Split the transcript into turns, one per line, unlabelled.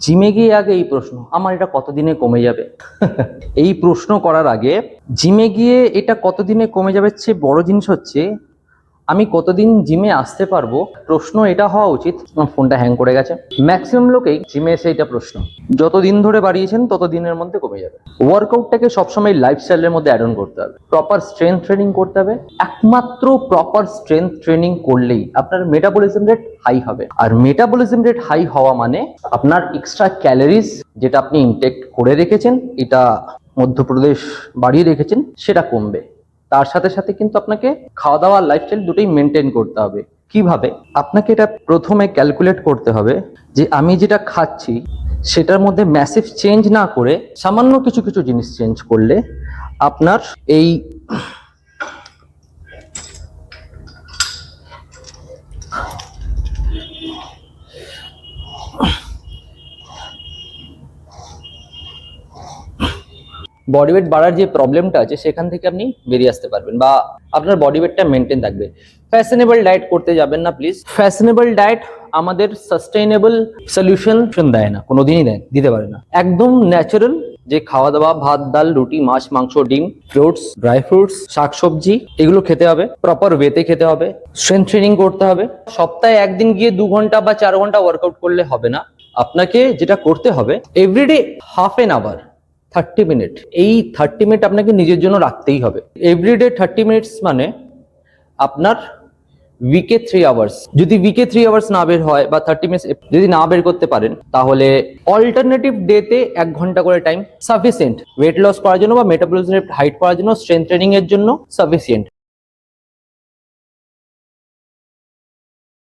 জিমে গিয়ে আগে এই প্রশ্ন, আমার এটা কতদিনে কমে যাবে? এই প্রশ্ন করার আগে জিমে গিয়ে এটা কতদিনে কমে যাবে চেয়ে বড় জিনিস হচ্ছে আমি কতদিন জিমে আসতে পারবো। প্রশ্ন এটা হওয়া উচিত আমার ফোনটা হ্যাং করে গেছে। ম্যাক্সিমাম লোকেই জিমে এসে এটা প্রশ্ন, যতদিন ধরে বাড়িয়েছেন তত দিনের মধ্যে কমে যাবে। ওয়ার্কআউটটাকে সবসময় লাইফস্টাইলের মধ্যে অ্যাড অন করতে হবে, প্রপার স্ট্রেংথ ট্রেনিং করতে হবে। একমাত্র প্রপার স্ট্রেংথ ট্রেনিং করলেই আপনার মেটাবলিজম রেট হাই হবে, আর মেটাবলিজম রেট হাই হওয়া মানে আপনার এক্সট্রা ক্যালোরিজ যেটা আপনি ইনটেক করে রেখেছেন, এটা মধ্যপ্রদেশ বাড়িয়ে রেখেছেন, সেটা কমবে। তার সাথে সাথে কিন্তু আপনাকে খাওয়া দাওয়া লাইফস্টাইল দুটোই মেনটেন করতে হবে। কিভাবে? আপনাকে এটা প্রথমে ক্যালকুলেট করতে হবে যে আমি যেটা খাচ্ছি সেটার মধ্যে ম্যাসিভ চেঞ্জ না করে সামান্য কিছু কিছু জিনিস চেঞ্জ করলে আপনার এই বডি ওয়েট বাড়ার যে প্রবলেমটা আছে সেখান থেকে আপনি বেরিয়ে আসতে পারবেন, বা আপনার বডি ওয়েটটা মেনটেন থাকবে। ফ্যাশনেবল ডায়েট করতে যাবেন না প্লিজ। ফ্যাশনেবল ডায়েট আমাদের সাস্টেইনেবল সলিউশন দেয় না, কোনোদিনই দিতে পারে না। একদম ন্যাচারাল যে খাওয়া দাওয়া, ভাত ডাল রুটি মাছ মাংস ডিম ফ্রুটস ড্রাই ফ্রুটস শাকসবজি, এগুলো খেতে হবে, প্রপার ওয়েতে খেতে হবে, স্ট্রেংথ ট্রেনিং করতে হবে। সপ্তাহে একদিন গিয়ে 2 ঘন্টা বা 4 ঘন্টা ওয়ার্কআউট করলে হবে না। আপনাকে যেটা করতে হবে everyday half an hour 30 minute, এই 30 মিনিট আপনাকে নিজের জন্য রাখতেই হবে। এভরিডে 30 মিনিটস মানে আপনার উইকে 3 আওয়ার্স। যদি উইকে 3 আওয়ার্স না বের হয় বা 30 মিনিটস যদি না বের করতে পারেন, তাহলে অল্টারনেটিভ ডেতে 1 ঘন্টা করে টাইম সাফিসিয়েন্ট। ওয়েট লস করার জন্য বা মেটাবলিজম রেট হাইট করার জন্য, স্ট্রেংথ ট্রেনিং এর জন্য সাফিসিয়েন্ট।